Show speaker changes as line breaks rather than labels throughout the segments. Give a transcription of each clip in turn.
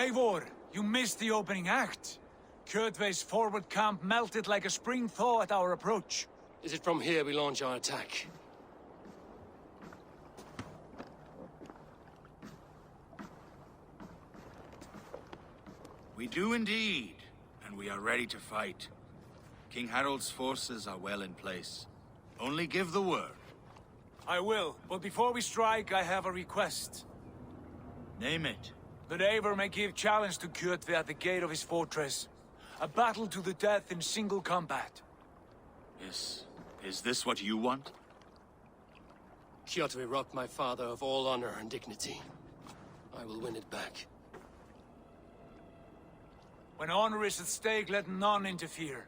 Eivor, you missed the opening act. Kjotve's forward camp melted like a spring thaw at our approach.
Is it from here we launch our attack?
We do indeed, and we are ready to fight. King Harald's forces are well in place. Only give the word.
I will, but before we strike, I have a request.
Name it.
That Eivor may give challenge to Kjotve at the gate of his fortress. A battle to the death in single combat.
Is this what you want?
Kjotve robbed my father of all honor and dignity. I will win it back.
When honor is at stake, let none interfere.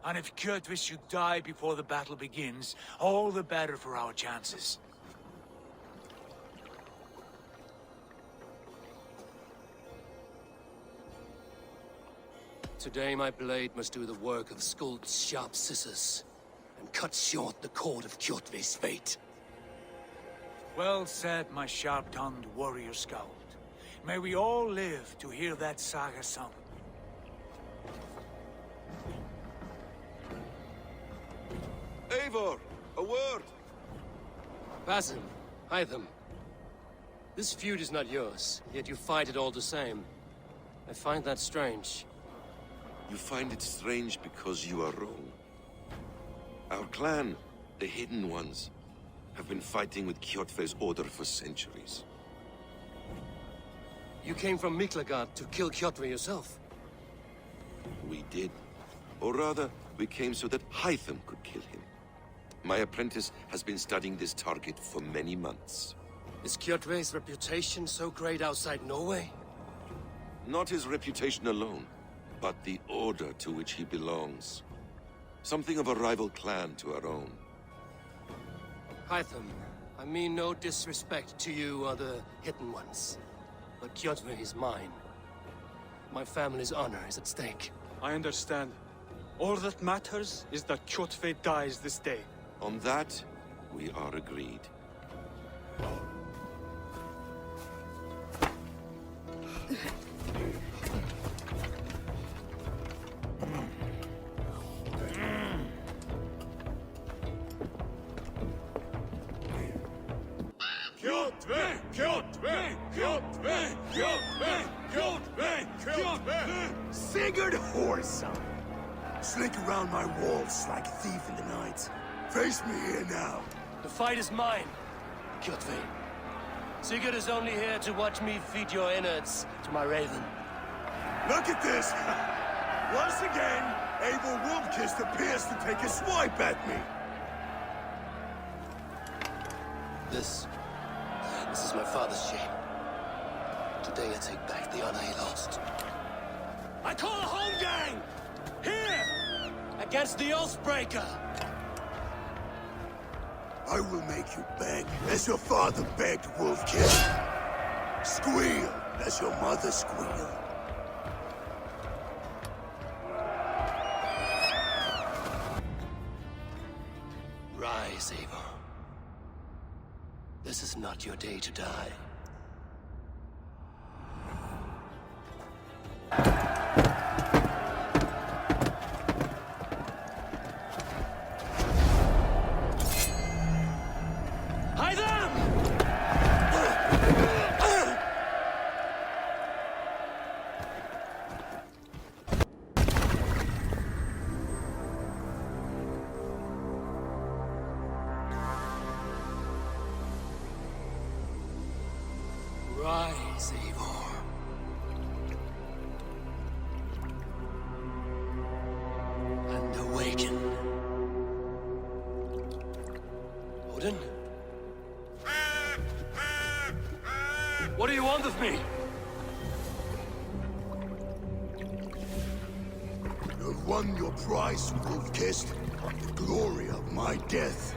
And if Kjotve should die before the battle begins, all the better for our chances.
Today my blade must do the work of Skuld's sharp scissors, and cut short the cord of Kjotve's fate.
Well said, my sharp-tongued warrior Skald. May we all live to hear that saga sung.
Eivor, a word!
Basim, Hytham. This feud is not yours, yet you fight it all the same. I find that strange.
You find it strange because you are wrong. Our clan, the Hidden Ones, have been fighting with Kjotve's order for centuries.
You came from Miklagard to kill Kjotve yourself.
We did. Or rather, we came so that Hytham could kill him. My apprentice has been studying this target for many months.
Is Kjotve's reputation so great outside Norway?
Not his reputation alone, but the order to which he belongs. Something of a rival clan to our own.
Hytham, I mean no disrespect to you or the Hidden Ones, but Kjotve is mine. My family's honor is at stake.
I understand. All that matters is that Kjotve dies this day.
On that, we are agreed.
Kjotve! Kjotve! Kjotve! Kjotve! Kjotve! Kjotve!
Sigurd Whoreson! Slink around my walls like a thief in the night. Face me here now.
The fight is mine, Kjotve. Sigurd is only here to watch me feed your innards to my raven.
Look at this! Once again, Eivor Wolf-Kissed appears to take a swipe at me.
This is my father's shame. Today I take back the honor he lost. I call a home gang! Here! Against the Oathbreaker!
I will make you beg, as your father begged, Wolf-Kissed. Squeal, as your mother squealed.
Rise, Eivor. This is not your day to die. Rise, Eivor. And awaken. Odin? What do you want of me?
You've won your prize, Wolf-Kissed. The glory of my death.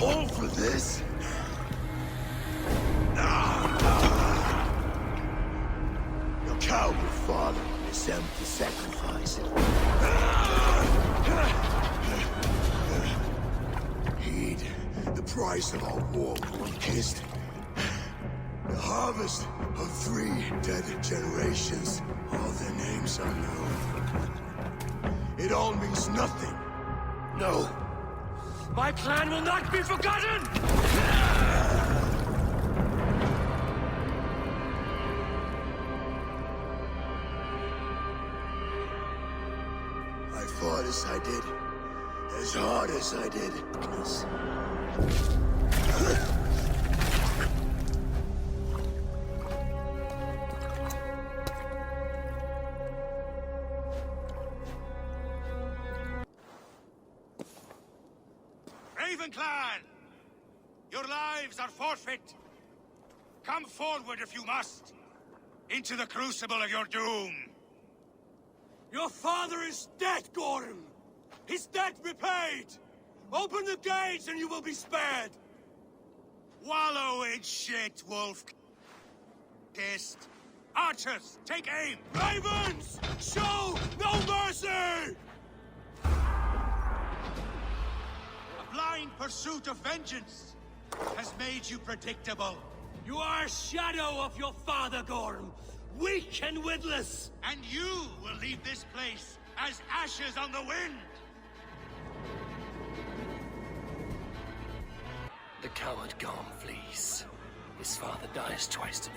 All for this? Your coward father is empty sacrifice. Heed the price of our war, Wolf-Kissed. harvest. The harvest of 3 dead generations. All their names are known. It all means nothing.
No. My clan will not be forgotten!
I fought as I did. As hard as I did.
Raven Clan! Your lives are forfeit! Come forward if you must! Into the crucible of your doom!
Your father is dead, Gorm! His debt repaid! Open the gates and you will be spared!
Wallow in shit, wolf! Kissed! Archers, take aim!
Ravens! Show no mercy!
A blind pursuit of vengeance has made you predictable.
You are a shadow of your father, Gorm! Weak and witless!
And you will leave this place as ashes on the wind!
The coward Gorm flees. His father dies twice today.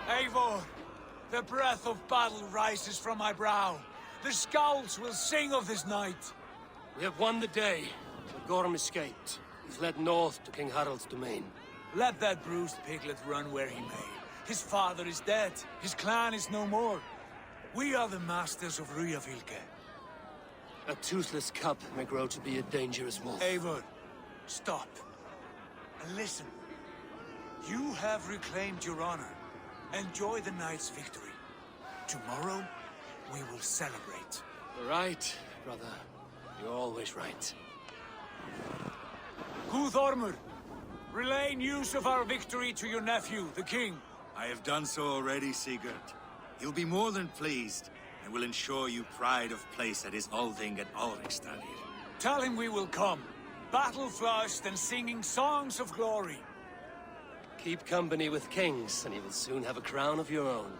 Eivor, the breath of battle rises from my brow. The scouts will sing of this night.
We have won the day, but Gorm escaped. He's fled north to King Harald's domain.
Let that bruised piglet run where he may. His father is dead. His clan is no more. We are the masters of Ryafylke.
A toothless cub may grow to be a dangerous wolf.
Eivor, stop. And listen. You have reclaimed your honor. Enjoy the night's victory. Tomorrow, we will celebrate.
You're right, brother. You're always right.
Guthormur, relay news of our victory to your nephew, the king.
I have done so already, Sigurd. He'll be more than pleased, and will ensure you pride of place at his Althing at Ulrichstadir.
Tell him we will come, battle-flushed and singing songs of glory.
Keep company with kings, and you will soon have a crown of your own.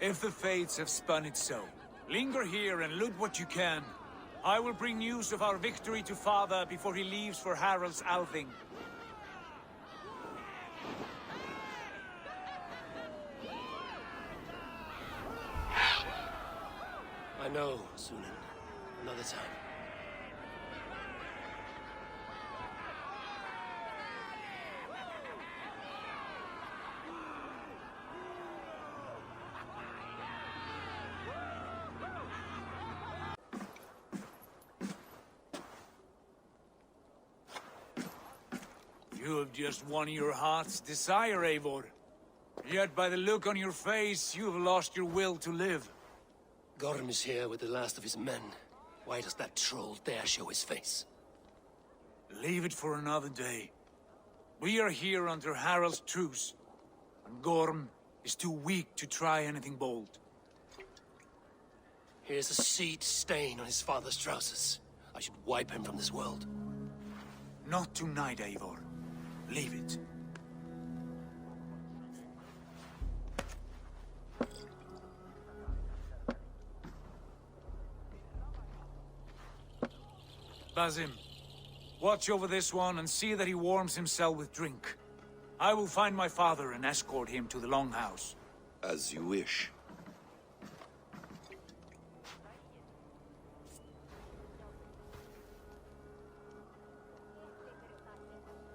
If the fates have spun it so, linger here and loot what you can. I will bring news of our victory to father before he leaves for Harald's Althing.
I know, Sunan. Another time.
You have just won your heart's desire, Eivor. Yet by the look on your face, you have lost your will to live.
Gorm is here with the last of his men. Why does that troll dare show his face?
Leave it for another day. We are here under Harald's truce, and Gorm is too weak to try anything bold.
Here's a seed stain on his father's trousers. I should wipe him from this world.
Not tonight, Eivor. Leave it. Basim, watch over this one and see that he warms himself with drink. I will find my father and escort him to the Longhouse.
As you wish.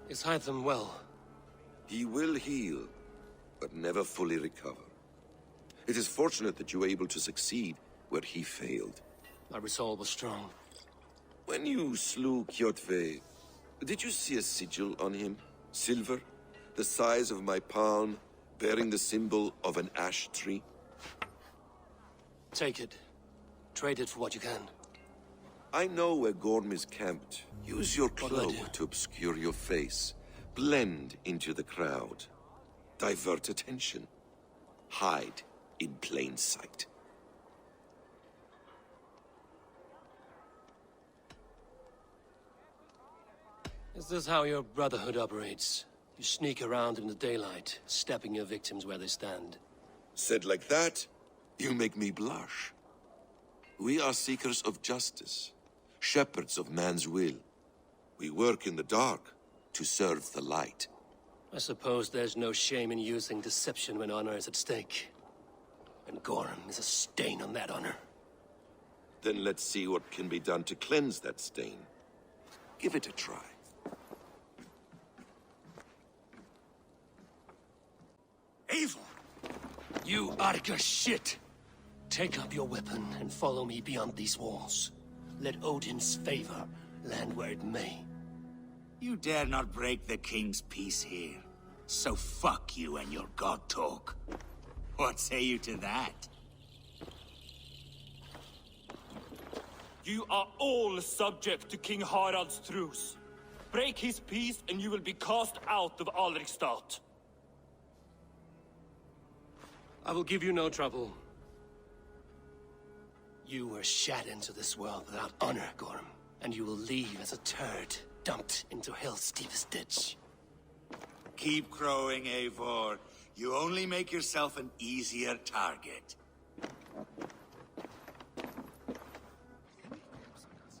Is Hytham well?
He will heal, but never fully recover. It is fortunate that you were able to succeed where he failed.
My resolve was strong.
When you slew Kjotve, did you see a sigil on him? Silver, the size of my palm, bearing the symbol of an ash tree?
Take it. Trade it for what you can.
I know where Gorm is camped. Use your
What do I
cloak
do?
to obscure your face. Blend into the crowd. Divert attention. Hide in plain sight.
Is this how your Brotherhood operates? You sneak around in the daylight, stepping your victims where they stand.
Said like that, you make me blush. We are seekers of justice, shepherds of man's will. We work in the dark to serve the light.
I suppose there's no shame in using deception when honor is at stake. And Gorham is a stain on that honor.
Then let's see what can be done to cleanse that stain. Give it a try.
Eivor!
You Arca shit! Take up your weapon and follow me beyond these walls. Let Odin's favor land where it may.
You dare not break the king's peace here. So fuck you and your god talk. What say you to that?
You are all subject to King Harald's truce. Break his peace and you will be cast out of Alrikstad.
I will give you no trouble. You were shat into this world without honor, Gorham. And you will leave as a turd, dumped into hell's deepest ditch.
Keep crowing, Eivor. You only make yourself an easier target.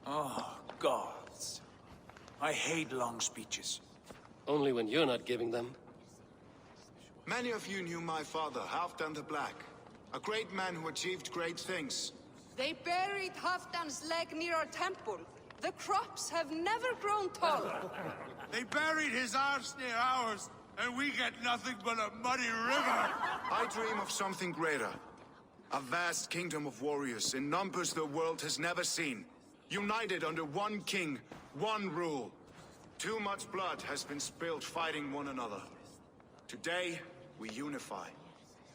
Oh, gods. I hate long speeches.
Only when you're not giving them.
Many of you knew my father, Halfdan the Black. A great man who achieved great things.
They buried Halfdan's leg near our temple. The crops have never grown taller.
They buried his arse near ours, and we get nothing but a muddy river.
I dream of something greater. A vast kingdom of warriors in numbers the world has never seen. United under one king, one rule. Too much blood has been spilled fighting one another. Today, we unify.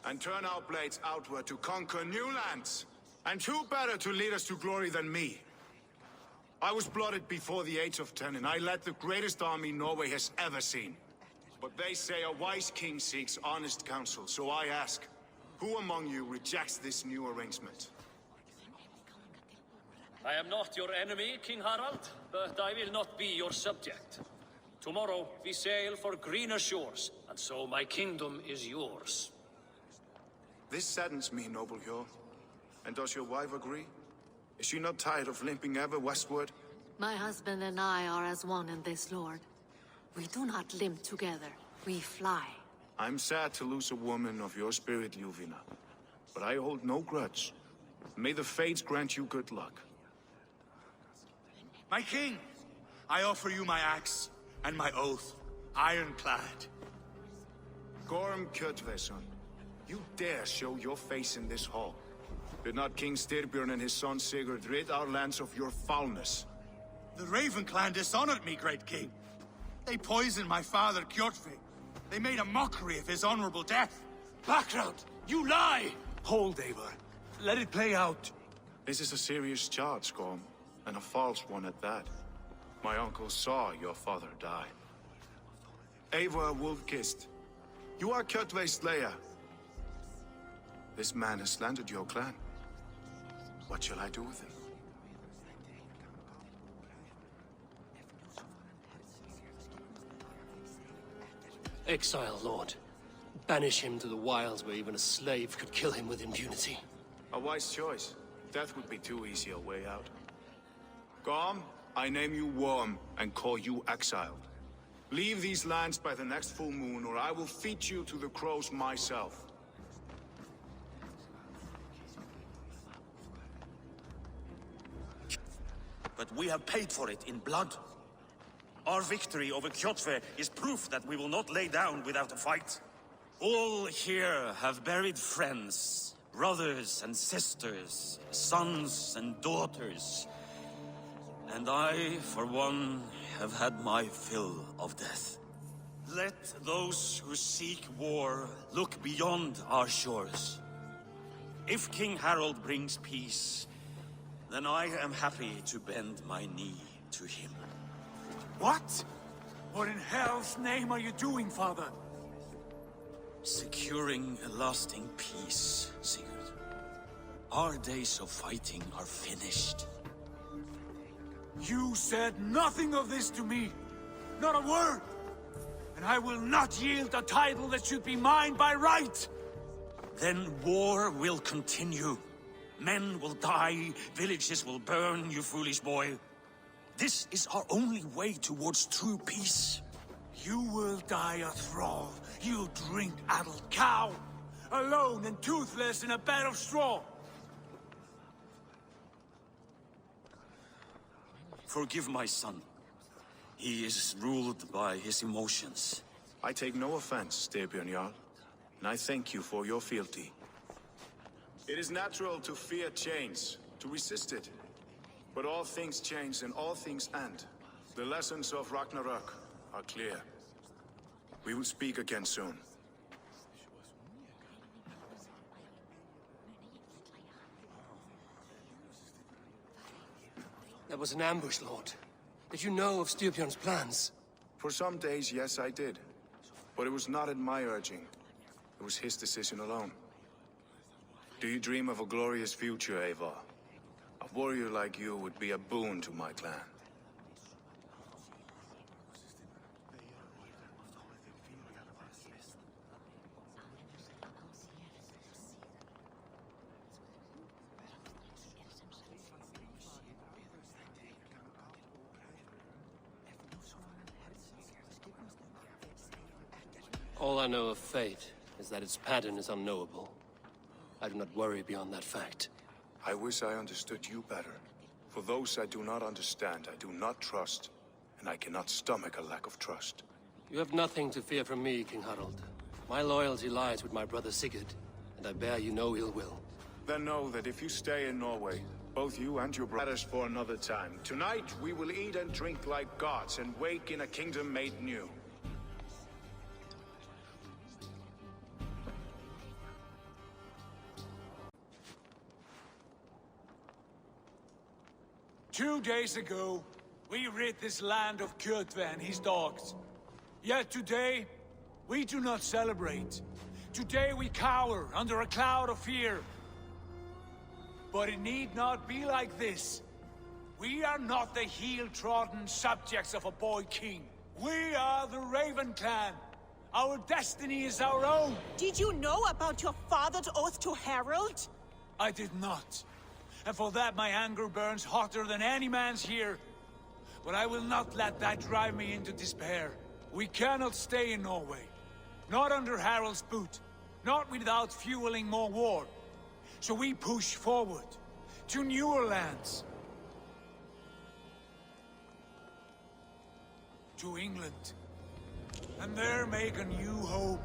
And turn our blades outward to conquer new lands. And who better to lead us to glory than me? I was blooded before the age of 10, and I led the greatest army Norway has ever seen. But they say a wise king seeks honest counsel, so I ask, who among you rejects this new arrangement?
I am not your enemy, King Harald, but I will not be your subject. Tomorrow we sail for greener shores, and so my kingdom is yours.
This saddens me, noble Hjor. And does your wife agree? Is she not tired of limping ever westward?
My husband and I are as one in this, Lord. We do not limp together, we fly.
I'm sad to lose a woman of your spirit, Ljuvina. But I hold no grudge. May the fates grant you good luck.
My king, I offer you my axe and my oath, ironclad.
Gorham Kjotveson, you dare show your face in this hall. Did not King Styrbjörn and his son Sigurd rid our lands of your foulness?
The Raven clan dishonored me, great king. They poisoned my father, Kjotve. They made a mockery of his honorable death.
Background! You lie! Hold, Eivor. Let it play out.
This is a serious charge, Gorm, and a false one at that. My uncle saw your father die. Eivor Wolf-Kissed, you are Kjotve's slayer. This man has slandered your clan. What shall I do with him?
Exile, Lord. Banish him to the wilds where even a slave could kill him with impunity.
A wise choice. Death would be too easy a way out. Gorm, I name you Worm and call you exiled. Leave these lands by the next full moon, or I will feed you to the crows myself.
But we have paid for it in blood. Our victory over Kjotve is proof that we will not lay down without a fight. All here have buried friends, brothers and sisters, sons and daughters. And I, for one, have had my fill of death. Let those who seek war look beyond our shores. If King Harald brings peace, then I am happy to bend my knee to him.
What?
What in hell's name are you doing, father?
Securing a lasting peace, Sigurd. Our days of fighting are finished.
You said nothing of this to me. Not a word. And I will not yield a title that should be mine by right.
Then war will continue. Men will die, villages will burn, you foolish boy. This is our only way towards true peace.
You will die a thrall. You'll drink addled cow. Alone and toothless in a bed of straw.
Forgive my son. He is ruled by his emotions.
I take no offense, Styrbjörn Jarl, and I thank you for your fealty. It is natural to fear change, to resist it. But all things change and all things end. The lessons of Ragnarok are clear. We will speak again soon.
That was an ambush, Lord. Did you know of Styrbjörn's plans?
For some days, yes, I did. But it was not at my urging. It was his decision alone. Do you dream of a glorious future, Eivor? A warrior like you would be a boon to my clan.
All I know of fate is that its pattern is unknowable. I do not worry beyond that fact.
I wish I understood you better. For those I do not understand, I do not trust. And I cannot stomach a lack of trust.
You have nothing to fear from me, King Harald. My loyalty lies with my brother Sigurd, and I bear you no ill will.
Then know that if you stay in Norway, both you and your brothers for another time. Tonight, we will eat and drink like gods and wake in a kingdom made new.
2 days ago, we rid this land of Kjotve and his dogs. Yet today, we do not celebrate. Today we cower under a cloud of fear. But it need not be like this. We are not the heel-trodden subjects of a boy king. We are the Raven Clan. Our destiny is our own.
Did you know about your father's oath to Harald?
I did not. And for that my anger burns hotter than any man's here. But I will not let that drive me into despair. We cannot stay in Norway. Not under Harald's boot. Not without fueling more war. So we push forward. To newer lands. To England. And there make a new home.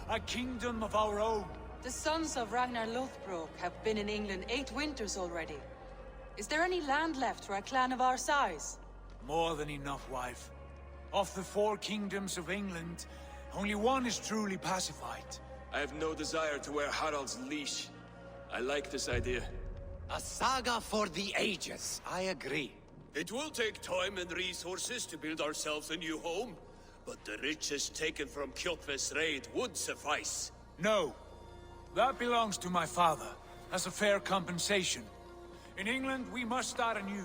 A kingdom of our own.
The sons of Ragnar Lothbrok have been in England 8 winters already. Is there any land left for a clan of our size?
More than enough, wife. Of the 4 kingdoms of England, only one is truly pacified.
I have no desire to wear Harald's leash. I like this idea.
A saga for the ages, I agree.
It will take time and resources to build ourselves a new home, but the riches taken from Kjotve's raid would suffice.
No. That belongs to my father, as a fair compensation. In England, we must start anew.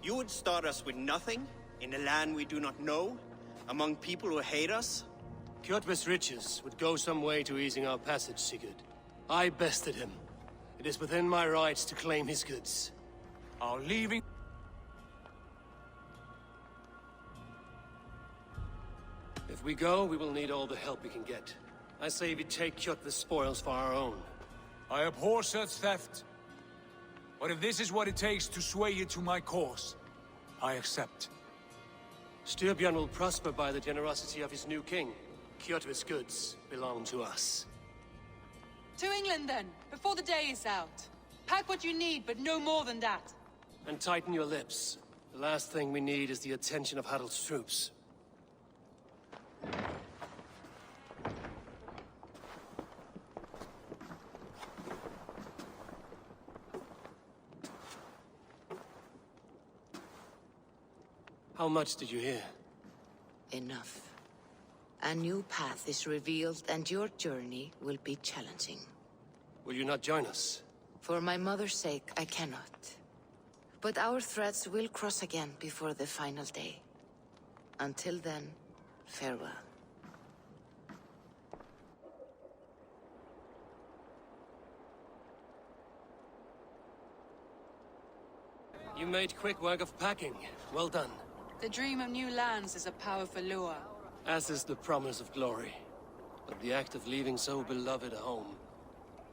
You would start us with nothing? In a land we do not know? Among people who hate us?
Kjotve's riches would go some way to easing our passage, Sigurd. I bested him. It is within my rights to claim his goods.
Our leaving...
If we go, we will need all the help we can get. I say we take Kjotve's spoils for our own.
I abhor such theft. But if this is what it takes to sway you to my cause, I accept.
Styrbjörn will prosper by the generosity of his new king. Kjotve's goods belong to us.
To England then, before the day is out. Pack what you need, but no more than that.
And tighten your lips. The last thing we need is the attention of Harald's troops. How much did you hear?
Enough.
A new path is revealed, and your journey will be challenging.
Will you not join us?
For my mother's sake, I cannot. But our threads will cross again before the final day. Until then, farewell.
You made quick work of packing. Well done.
The dream of new lands is a powerful lure.
As is the promise of glory. But the act of leaving so beloved a home,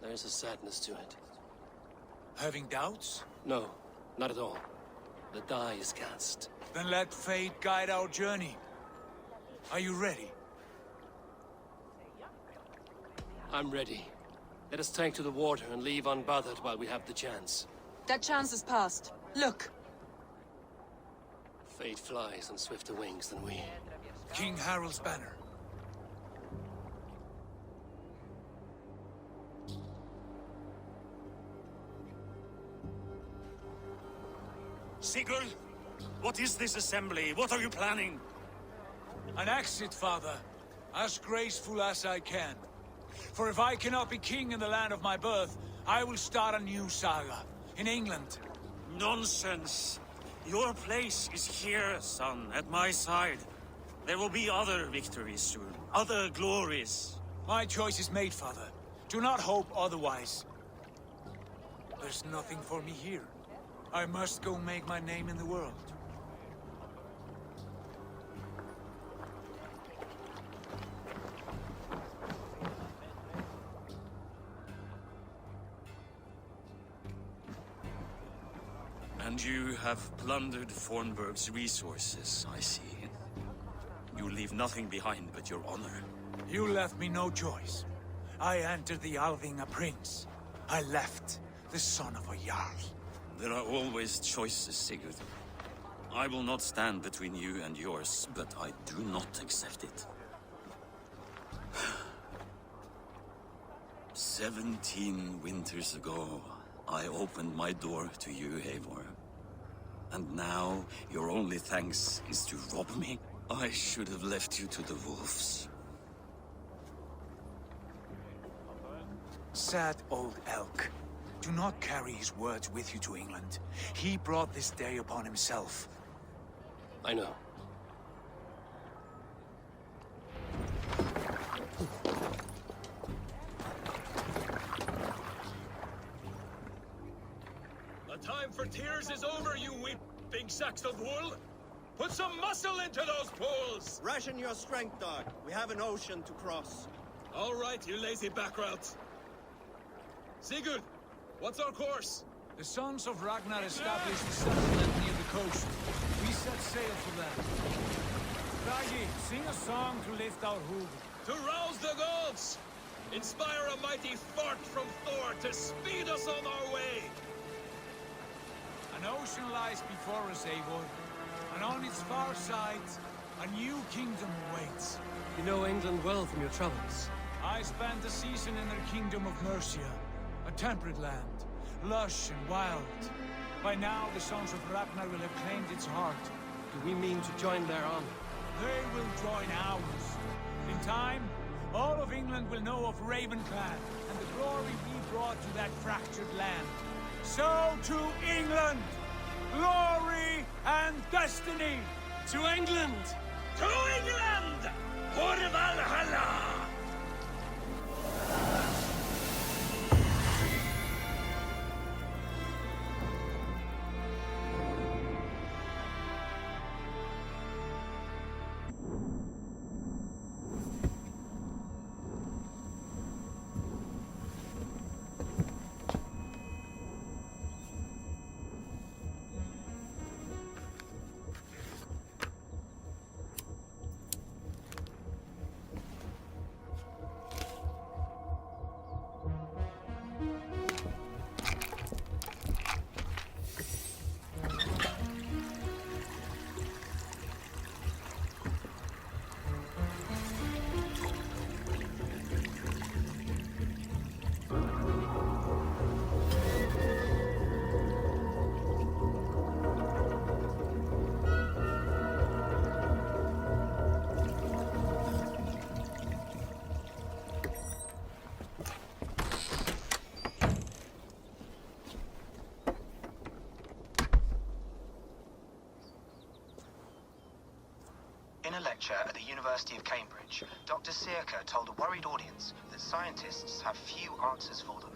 there's a sadness to it.
Having doubts?
No, not at all. The die is cast.
Then let fate guide our journey. Are you ready?
I'm ready. Let us take to the water and leave unbothered while we have the chance.
That chance is past. Look!
Fate flies on swifter wings than we.
King Harald's banner.
Sigurd, what is this assembly? What are you planning?
An exit, father. As graceful as I can. For if I cannot be king in the land of my birth, I will start a new saga. In England.
Nonsense. Your place is here, son, at my side. There will be other victories soon. Other glories.
My choice is made, father. Do not hope otherwise. There's nothing for me here. I must go make my name in the world.
And you have plundered Fornburg's resources, I see. You leave nothing behind but your honor.
You left me no choice. I entered the Alving a prince. I left the son of a Jarl.
There are always choices, Sigurd. I will not stand between you and yours, but I do not accept it. 17 winters ago, I opened my door to you, Eivor. And now, your only thanks is to rob me? I should have left you to the wolves.
Sad old elk. Do not carry his words with you to England. He brought this day upon himself.
I know.
The time for tears is over, you weeping sacks of wool! Put some muscle into those pulls!
Ration your strength, dog. We have an ocean to cross.
All right, you lazy backroutes. Sigurd, what's our course?
The sons of Ragnar established a settlement near the coast. We set sail for them. Bragi, sing a song to lift our hoof.
To rouse the gods! Inspire a mighty fart from Thor to speed us on our way!
An ocean lies before us, Eivor. And on its far side, a new kingdom awaits.
You know England well from your travels.
I spent a season in their kingdom of Mercia. A temperate land, lush and wild. By now, the sons of Ragnar will have claimed its heart.
Do we mean to join their army?
They will join ours. In time, all of England will know of Raven Clan and the glory we brought to that fractured land. So to England! Glory and destiny!
To England!
To England! For Valhalla!
researcher at the University of Cambridge, Dr. Circa told a worried audience that scientists have few answers for them.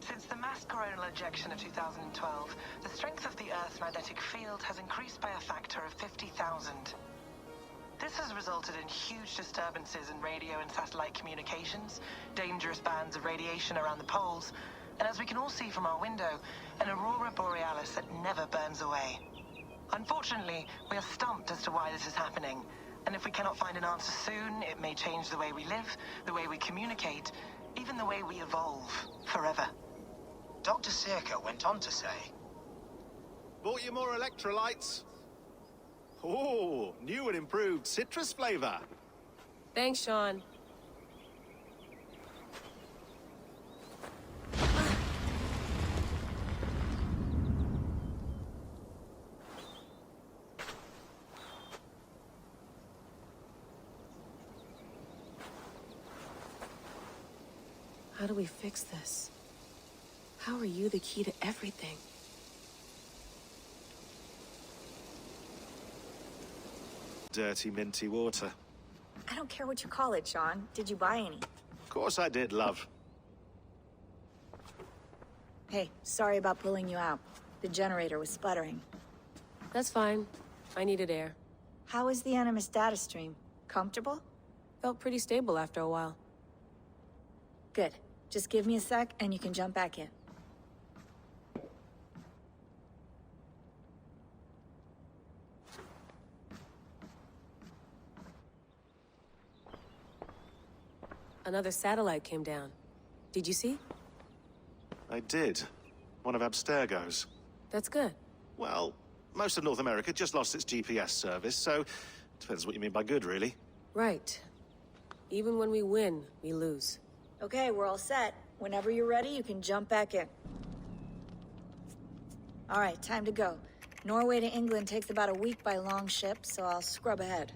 Since the mass coronal ejection of 2012, the strength of the Earth's magnetic field has increased by a factor of 50,000. This has resulted in huge disturbances in radio and satellite communications, dangerous bands of radiation around the poles, and as we can all see from our window, an aurora borealis that never burns away. Unfortunately, we are stumped as to why this is happening, and if we cannot find an answer soon, it may change the way we live, the way we communicate, even the way we evolve, forever.
Dr. Circa went on to say,
Bought you more electrolytes? Oh, new and improved citrus flavor.
Thanks, Sean. How do we fix this? How are you the key to everything?
Dirty, minty water.
I don't care what you call it, Sean. Did you buy any?
Of course I did, love.
Hey, sorry about pulling you out. The generator was sputtering.
That's fine. I needed air.
How is the Animus data stream? Comfortable?
Felt pretty stable after a while.
Good. Just give me a sec and you can jump back in.
Another satellite came down. Did you see?
I did. One of Abstergo's.
That's good.
Well, most of North America just lost its GPS service, so depends what you mean by good, really.
Right. Even when we win, we lose.
Okay, we're all set. Whenever you're ready, you can jump back in. All right, time to go. Norway to England takes about a week by long ship, so I'll scrub ahead.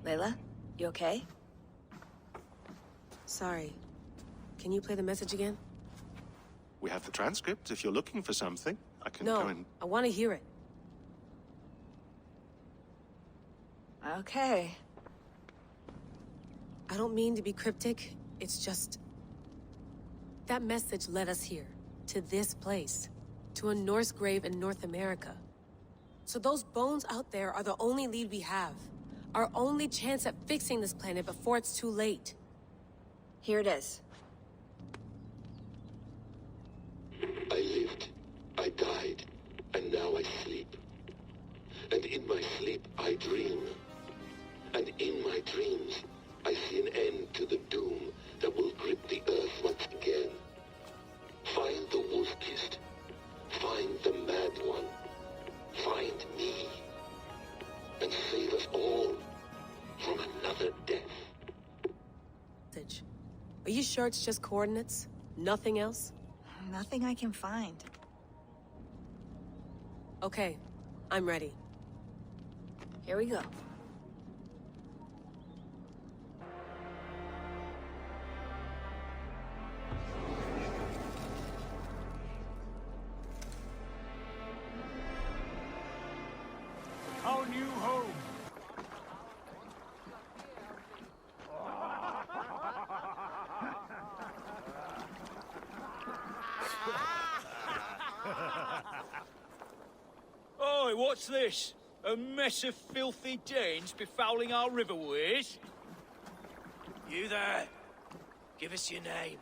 Layla, you okay?
Sorry. Can you play the message again?
We have the transcript. If you're looking for something, I can
No,
go and...
I want to hear it.
Okay.
I don't mean to be cryptic. It's just... that message led us here. To this place. To a Norse grave in North America. So those bones out there are the only lead we have. Our only chance at fixing this planet before it's too late.
Here it is.
I lived, I died, and now I sleep. And in my sleep I dream. And in my dreams I see an end to the doom that will grip the earth once again. Find the wolf-kissed. Find the mad one. Find me. And save us all from another death.
Are you sure it's just coordinates? Nothing else?
Nothing I can find.
Okay, I'm ready.
Here we go.
Our new home.
Oi, what's this? A mess of filthy Danes befouling our riverways?
You there. Give us your name.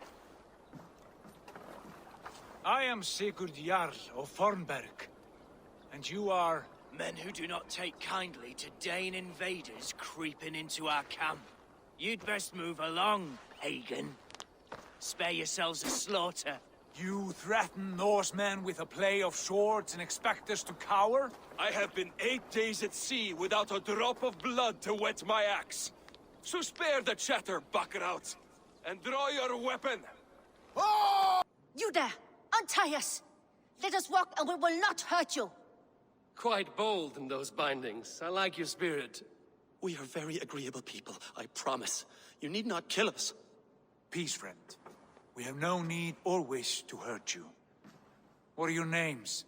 I am Sigurd Jarl of Fornberg. And you are...
Men who do not take kindly to Dane invaders creeping into our camp. You'd best move along, Hagen. Spare yourselves a slaughter.
You threaten Norsemen with a play of swords and expect us to cower?
I have been 8 days at sea without a drop of blood to wet my axe. So spare the chatter, Buckerout, and draw your weapon.
Oh! You there! Untie us! Let us walk and we will not hurt you!
Quite bold in those bindings. I like your spirit.
We are very agreeable people, I promise. You need not kill us.
Peace, friend. We have no need or wish to hurt you. What are your names?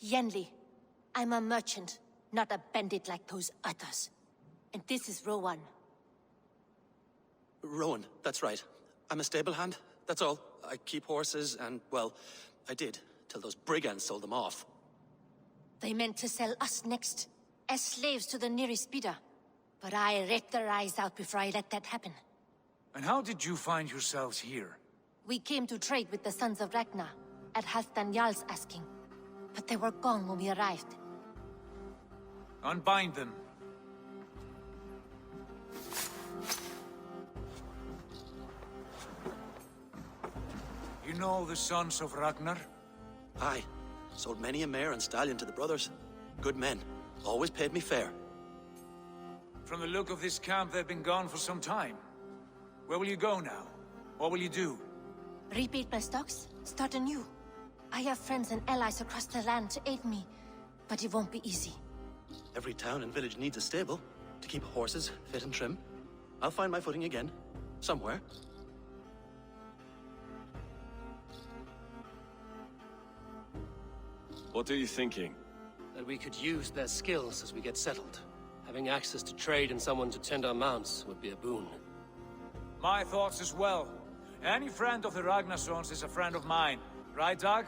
Yenli. I'm a merchant, not a bandit like those others. And this is Rowan.
Rowan, that's right. I'm a stable hand, that's all. I keep horses and, well, I did, till those brigands sold them off.
They meant to sell us next, as slaves to the nearest bidder. But I ripped their eyes out before I let that happen.
And how did you find yourselves here?
We came to trade with the Sons of Ragnar, at Halfdan Jarl's asking. But they were gone when we arrived.
Unbind them. You know the Sons of Ragnar?
Aye. Sold many a mare and stallion to the brothers. Good men. Always paid me fair.
From the look of this camp, they've been gone for some time. Where will you go now? What will you do?
Rebuild my stocks, start anew. I have friends and allies across the land to aid me, but it won't be easy.
Every town and village needs a stable to keep horses fit and trim. I'll find my footing again. Somewhere.
What are you thinking?
That we could use their skills as we get settled. Having access to trade and someone to tend our mounts would be a boon.
My thoughts as well. Any friend of the Ragnarsons is a friend of mine. Right, Dag?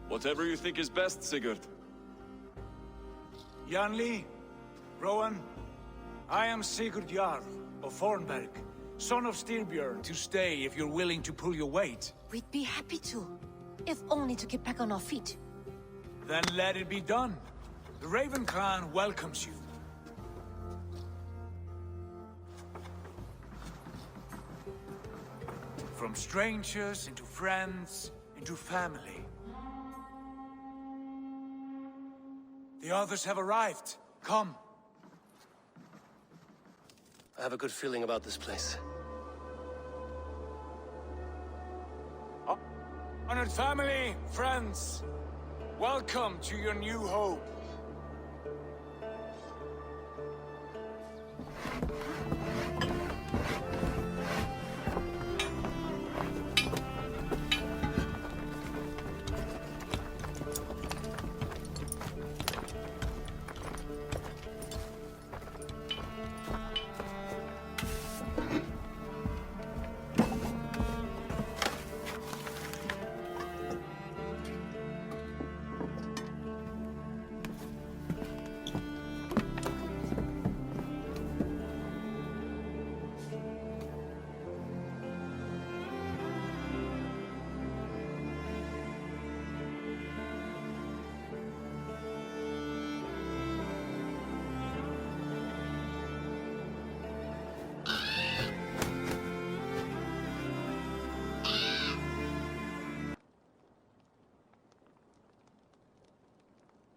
Whatever you think is best, Sigurd.
Janli, Rowan, I am Sigurd Jarl of Fornberg, son of Styrbjörn, to stay if you're willing to pull your weight.
We'd be happy to, if only to get back on our feet.
Then let it be done. The Raven clan welcomes you. From strangers into friends, into family. The others have arrived. Come.
I have a good feeling about this place.
Honored family, friends, welcome to your new home.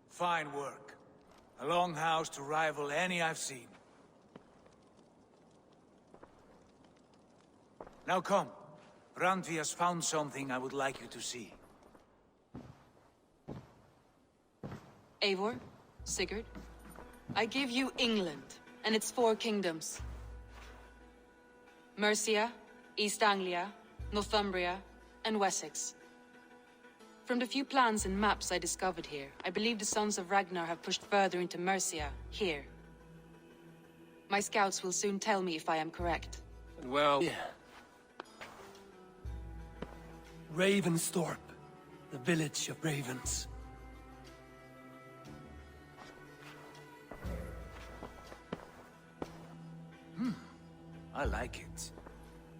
Fine work. A longhouse to rival any I've seen. Now come. Randvi has found something I would like you to see.
Eivor, Sigurd, I give you England and its 4 kingdoms. Mercia, East Anglia, Northumbria, and Wessex. From the few plans and maps I discovered here, I believe the Sons of Ragnar have pushed further into Mercia, here. My scouts will soon tell me if I am correct.
And well... Yeah. Ravensthorpe, the village of ravens.
I like it.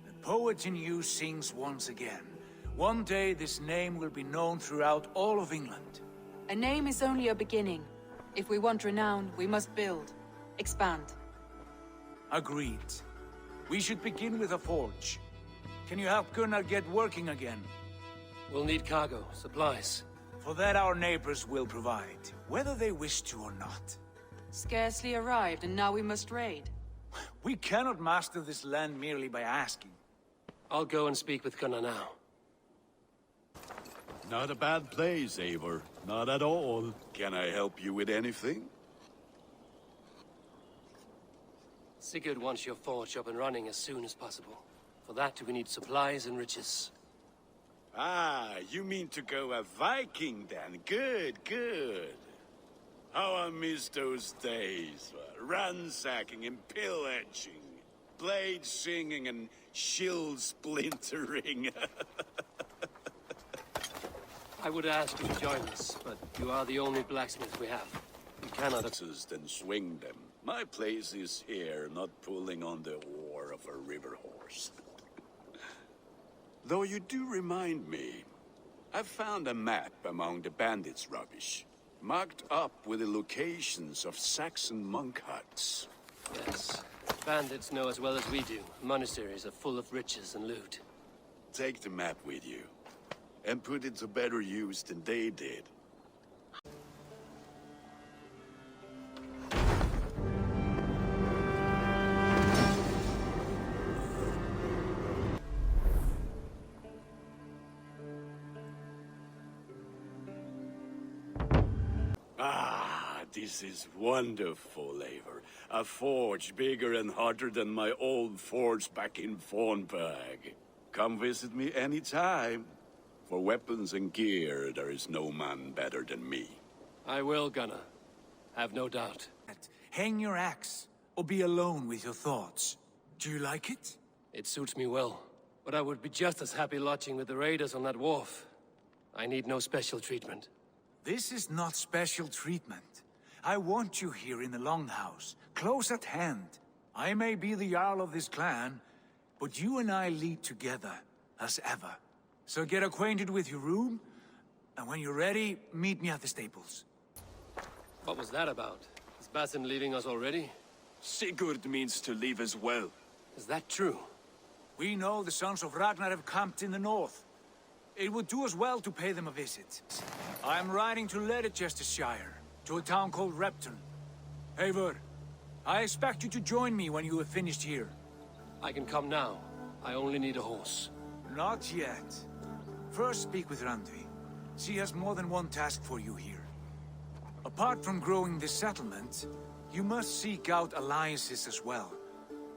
The poet in you sings once again. One day this name will be known throughout all of England.
A name is only a beginning. If we want renown, we must build, expand.
Agreed. We should begin with a forge. Can you help Gunnar get working again?
We'll need cargo, supplies.
For that our neighbors will provide, whether they wish to or not.
Scarcely arrived, and now we must raid.
We cannot master this land merely by asking.
I'll go and speak with Gunnar now.
Not a bad place, Eivor. Not at all. Can I help you with anything?
Sigurd wants your forge up and running as soon as possible. For that, we need supplies and riches.
Ah, you mean to go a Viking then? Good, good. How I miss those days. Ransacking and pillaging. Blade singing and shield splintering.
I would ask you to join us, but you are the only blacksmith we have. We cannot
assist and swing them. My place is here, not pulling on the oar of a river horse. Though you do remind me, I found a map among the bandits' rubbish, marked up with the locations of Saxon monk huts.
Yes. Bandits know as well as we do. Monasteries are full of riches and loot.
Take the map with you, and put it to better use than they did. This is wonderful, Eivor. A forge bigger and hotter than my old forge back in Fornburg. Come visit me anytime. For weapons and gear, there is no man better than me.
I will, Gunnar. Have no doubt.
Hang your axe, or be alone with your thoughts. Do you like it?
It suits me well. But I would be just as happy lodging with the raiders on that wharf. I need no special treatment.
This is not special treatment. I want you here in the Longhouse, close at hand. I may be the Jarl of this clan, but you and I lead together, as ever. So get acquainted with your room, and when you're ready, meet me at the stables.
What was that about? Is Basim leaving us already?
Sigurd means to leave as well.
Is that true?
We know the sons of Ragnar have camped in the north. It would do us well to pay them a visit. I am riding to Leicestershire, to a town called Repton. Eivor, I expect you to join me when you have finished here.
I can come now. I only need a horse.
Not yet. First speak with Randvi. She has more than one task for you here. Apart from growing this settlement, you must seek out alliances as well.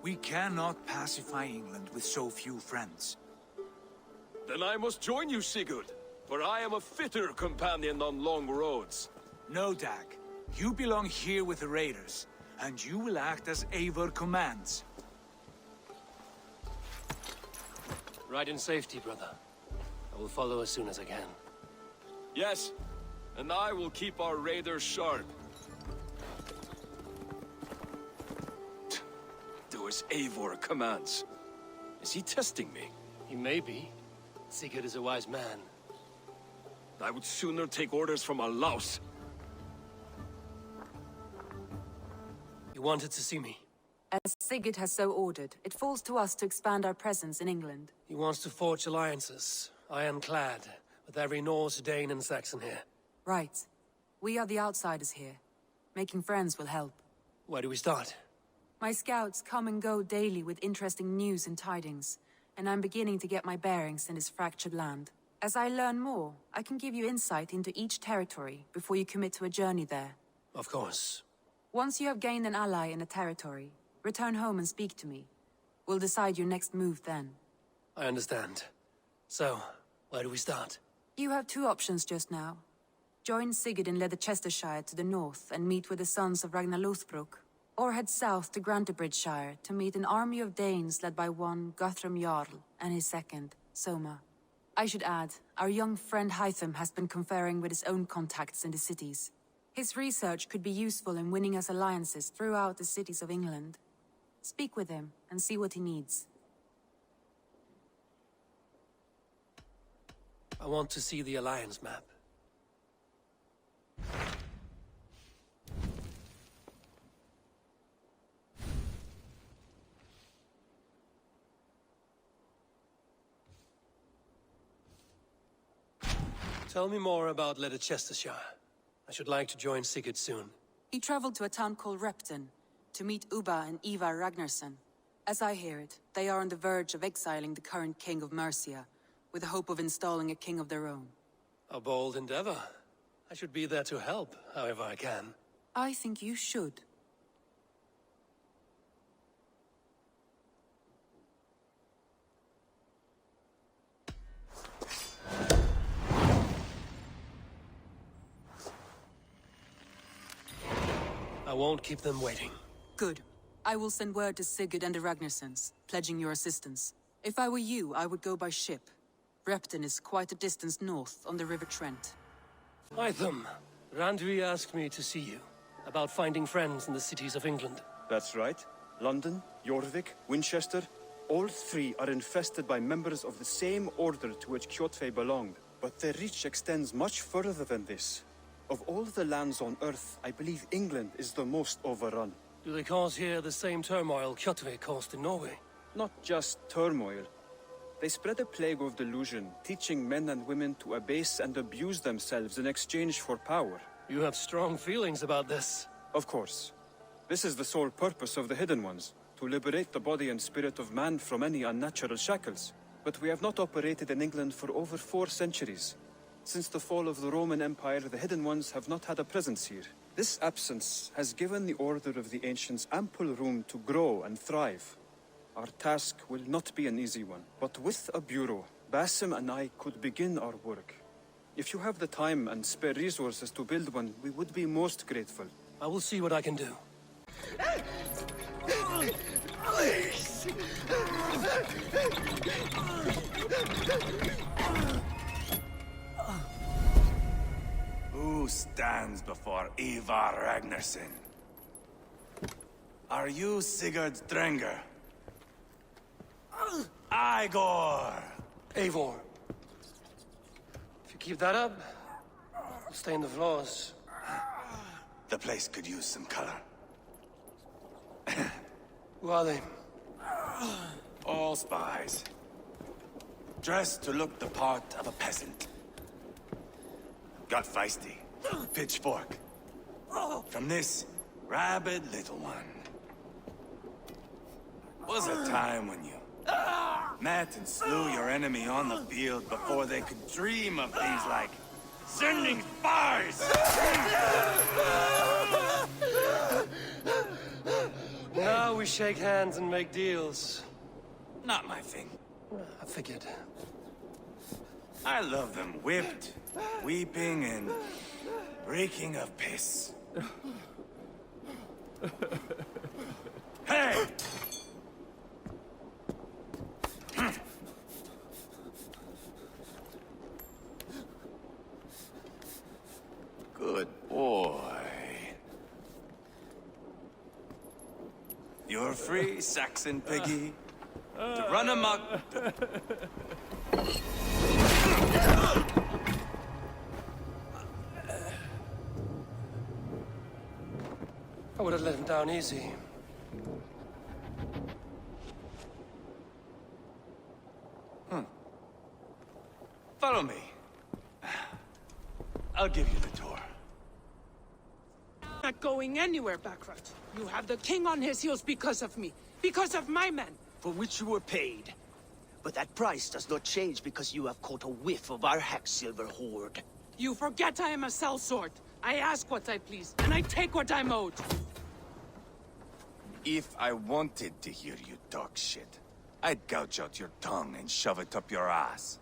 We cannot pacify England with so few friends.
Then I must join you, Sigurd, for I am a fitter companion on long roads.
No, Dag. You belong here with the raiders, and you will act as Eivor commands.
Ride in safety, brother. I will follow as soon as I can.
Yes, and I will keep our raiders sharp. Do as Eivor commands. Is he testing me?
He may be. Sigurd is a wise man.
I would sooner take orders from a louse.
You wanted to see me?
As Sigurd has so ordered, it falls to us to expand our presence in England.
He wants to forge alliances. I am clad, with every Norse, Dane, and Saxon here.
Right. We are the outsiders here. Making friends will help.
Where do we start?
My scouts come and go daily with interesting news and tidings, and I'm beginning to get my bearings in this fractured land. As I learn more, I can give you insight into each territory before you commit to a journey there.
Of course.
Once you have gained an ally in a territory, return home and speak to me. We'll decide your next move then.
I understand. So, where do we start?
You have two options just now. Join Sigurd in Leicestershire to the north and meet with the sons of Ragnar Lothbrok, or head south to Grantebridgeshire to meet an army of Danes led by one Guthrum Jarl and his second, Soma. I should add, our young friend Hytham has been conferring with his own contacts in the cities. His research could be useful in winning us alliances throughout the cities of England. Speak with him and see what he needs.
I want to see the alliance map. Tell me more about Leicestershire. I should like to join Sigurd soon.
He traveled to a town called Repton to meet Ubba and Ivar Ragnarsson. As I hear it, they are on the verge of exiling the current king of Mercia, with the hope of installing a king of their own.
A bold endeavor. I should be there to help, however I can.
I think you should.
won't keep them waiting.
Good. I will send word to Sigurd and the Ragnarsons, pledging your assistance. If I were you, I would go by ship. Repton is quite a distance north, on the River Trent.
Hytham, Randvi asked me to see you, about finding friends in the cities of England.
That's right. London, Jorvik, Winchester, all three are infested by members of the same order to which Kjotve belonged. But their reach extends much further than this. Of all the lands on Earth, I believe England is the most overrun.
Do they cause here the same turmoil Kjotve caused in Norway?
Not just turmoil. They spread a plague of delusion, teaching men and women to abase and abuse themselves in exchange for power.
You have strong feelings about this.
Of course. This is the sole purpose of the Hidden Ones, to liberate the body and spirit of man from any unnatural shackles. But we have not operated in England for over 4 centuries. Since the fall of the Roman Empire, the Hidden Ones have not had a presence here. This absence has given the Order of the Ancients ample room to grow and thrive. Our task will not be an easy one, but with a bureau, Basim and I could begin our work. If you have the time and spare resources to build one, we would be most grateful.
I will see what I can do.
Please!
Who stands before Ivar Ragnarsson? Are you Sigurd Drenger? Igor!
Eivor. If you keep that up, I'll stain the floors.
The place could use some color.
Who are they?
All spies. Dressed to look the part of a peasant. Got feisty. Pitchfork. From this rabid little one. Was a time when you met and slew your enemy on the field before they could dream of things like sending spies!
Now we shake hands and make deals.
Not my thing.
I figured.
I love them whipped, weeping, and reeking of piss. Hey! Good boy. You're free, Saxon piggy, to run amok.
I would have let him down easy.
Follow me. I'll give you the tour.
Not going anywhere, Backrot. You have the king on his heels because of me. Because of my men.
For which you were paid. But that price does not change because you have caught a whiff of our Hacksilver hoard.
You forget I am a sellsword. I ask what I please, and I take what I'm owed.
If I wanted to hear you talk shit, I'd gouge out your tongue and shove it up your ass.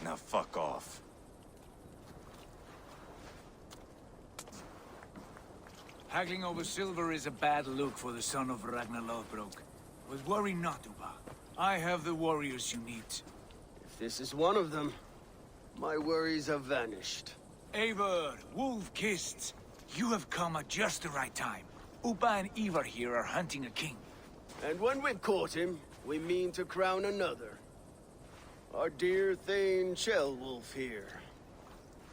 Now fuck off.
Haggling over silver is a bad look for the son of Ragnar Lothbrok. But worry not, Uba. I have the warriors you need.
If this is one of them, my worries have vanished.
Eivor, Wolf-Kissed, you have come at just the right time. Uba and Ivar here are hunting a king.
And when we've caught him, we mean to crown another. Our dear Thane Ceolwulf here.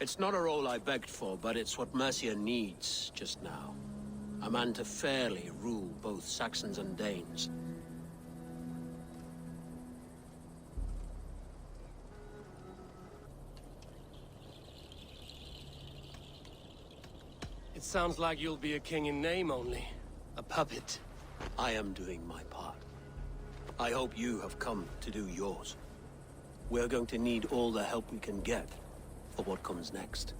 It's not a role I begged for, but it's what Mercia needs just now. A man to fairly rule both Saxons and Danes.
It sounds like you'll be a king in name only. A puppet.
I am doing my part. I hope you have come to do yours. We're going to need all the help we can get for what comes next.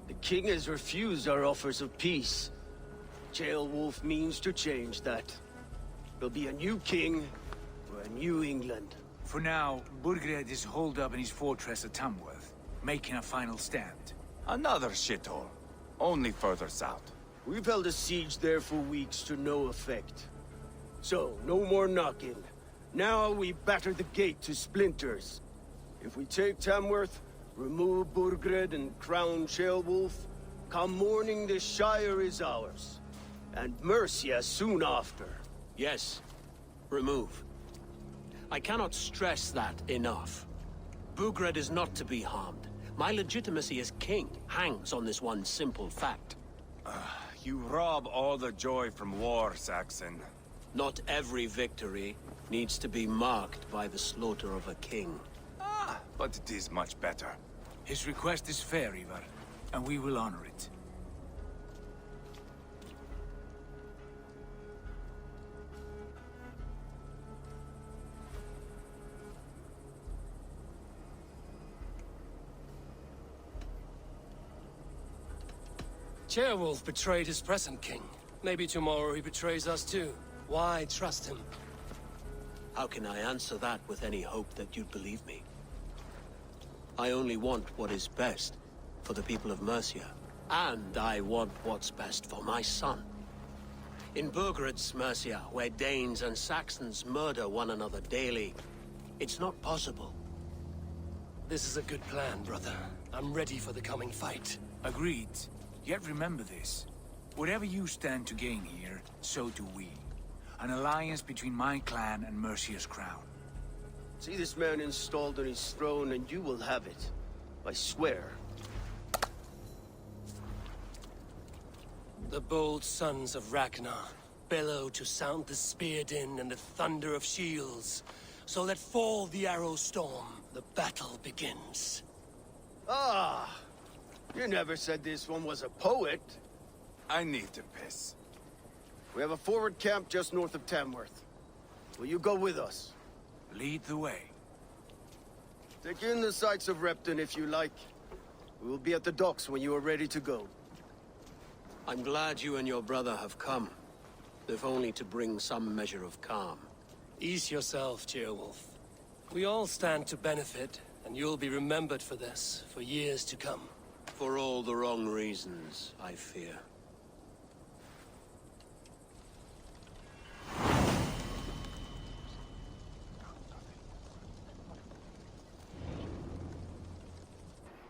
The king has refused our offers of peace. Ceolwulf means to change that. There'll be a new king for a new England.
For now, Burgred is holed up in his fortress at Tamworth, making a final stand.
Another shithole. Only further south.
We've held a siege there for weeks to no effect. So, no more knocking. Now we batter the gate to splinters. If we take Tamworth, remove Burgred and crown Ceolwulf, come morning the Shire is ours. And Mercia soon after.
Yes, remove. I cannot stress that enough. Burgred is not to be harmed. My legitimacy as king hangs on this one simple fact.
You rob all the joy from war, Saxon.
Not every victory needs to be marked by the slaughter of a king.
But it is much better.
His request is fair, Ivar, and we will honor it.
Ceolwulf betrayed his present king. Maybe tomorrow he betrays us too. Why trust him?
How can I answer that with any hope that you'd believe me? I only want what is best for the people of Mercia. And I want what's best for my son. In Burgred's Mercia, where Danes and Saxons murder one another daily, it's not possible.
This is a good plan, brother. I'm ready for the coming fight.
Agreed. Yet remember this. Whatever you stand to gain here, so do we. An alliance between my clan and Mercia's crown.
See this man installed on his throne and you will have it. I swear.
The bold sons of Ragnar bellow to sound the spear din and the thunder of shields. So let fall the arrow storm. The battle begins.
Ah! You never said this one was a poet.
I need to piss.
We have a forward camp just north of Tamworth. Will you go with us?
Lead the way.
Take in the sights of Repton if you like. We will be at the docks when you are ready to go.
I'm glad you and your brother have come, if only to bring some measure of calm.
Ease yourself, Ceolwulf. We all stand to benefit, and you'll be remembered for this, for years to come.
For all the wrong reasons, I fear.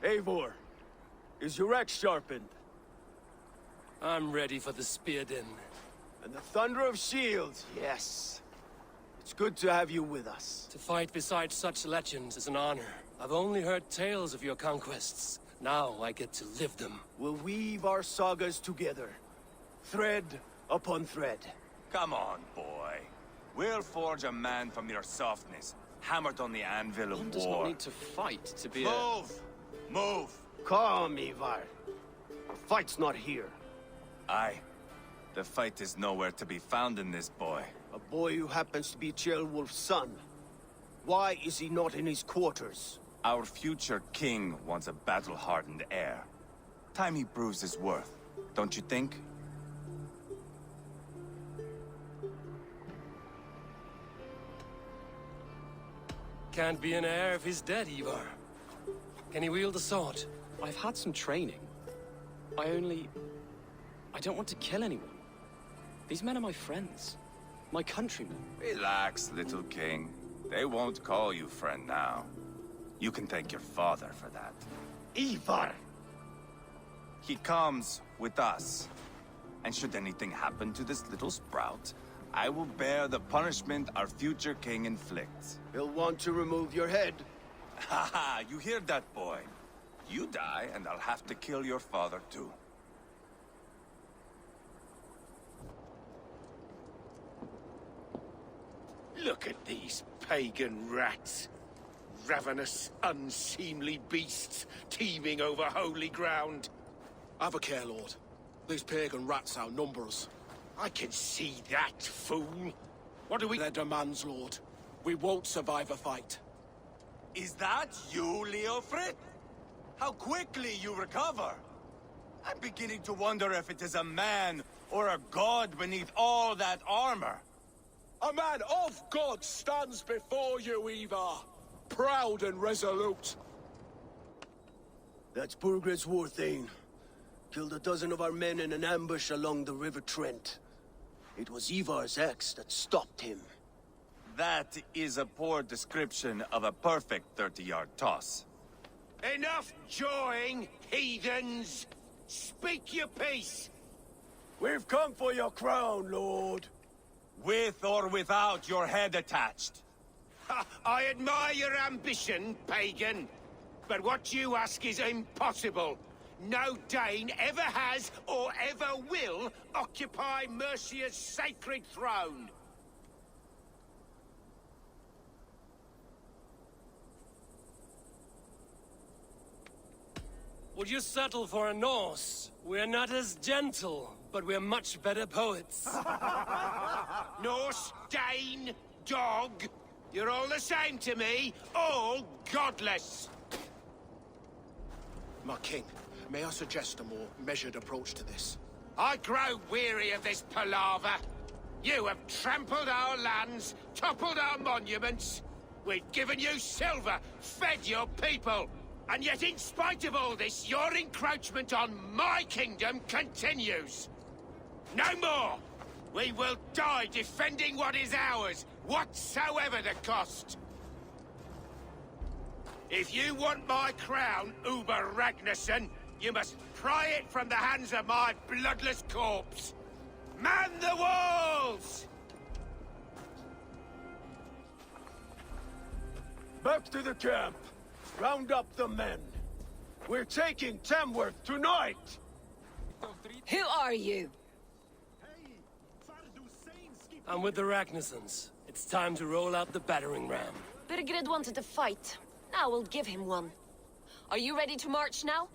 Eivor, is your axe sharpened?
I'm ready for the spear din.
And the thunder of shields, yes. It's good to have you with us.
To fight beside such legends is an honor. I've only heard tales of your conquests. Now I get to live them.
We'll weave our sagas together. Thread upon thread.
Come on, boy. We'll forge a man from your softness, hammered on the anvil of war.
One does not need to fight to be
Move! Move!
Calm, Ivar. The fight's not here.
Aye. The fight is nowhere to be found in this boy.
A boy who happens to be Ceolwulf's son. Why is he not in his quarters?
Our future king wants a battle-hardened heir. Time he proves his worth, don't you think?
Can't be an heir if he's dead, Ivar. Can he wield a sword?
I've had some training. I don't want to kill anyone. These men are my friends. My countrymen.
Relax, little king. They won't call you friend now. You can thank your father for that.
Ivar!
He comes with us. And should anything happen to this little sprout, I will bear the punishment our future king inflicts.
He'll want to remove your head.
Haha, you hear that, boy? You die, and I'll have to kill your father, too.
Look at these pagan rats. Ravenous, unseemly beasts teeming over holy ground.
Have a care, Lord. These pagan rats outnumber us.
I can see that, fool.
What do we... Their demands, Lord. We won't survive a fight.
Is that you, Leofrid? How quickly you recover! I'm beginning to wonder if it is a man or a god beneath all that armor.
A man of God stands before you, Ivar. Proud and resolute.
That's Burgred's war thane. Killed a dozen of our men in an ambush along the River Trent. It was Ivar's axe that stopped him.
That is a poor description of a perfect 30-yard toss.
Enough jawing, heathens! Speak your piece!
We've come for your crown, Lord.
With or without your head attached.
Ha, I admire your ambition, pagan. But what you ask is impossible. No Dane ever has or ever will occupy Mercia's sacred throne.
Would you settle for a Norse? We're not as gentle, but we're much better poets.
Norse, Dane, dog, you're all the same to me, all godless.
My king, may I suggest a more measured approach to this?
I grow weary of this palaver. You have trampled our lands, toppled our monuments. We've given you silver, fed your people. And yet, in spite of all this, your encroachment on my kingdom continues. No more! We will die defending what is ours, whatsoever the cost. If you want my crown, Uber Ragnarsson, you must pry it from the hands of my bloodless corpse. Man the walls!
Back to the camp. Round up the men. We're taking Tamworth tonight!
Who are you?
I'm with the Ragnarssons. It's time to roll out the battering ram.
Birgrid wanted to fight. Now we'll give him one. Are you ready to march now?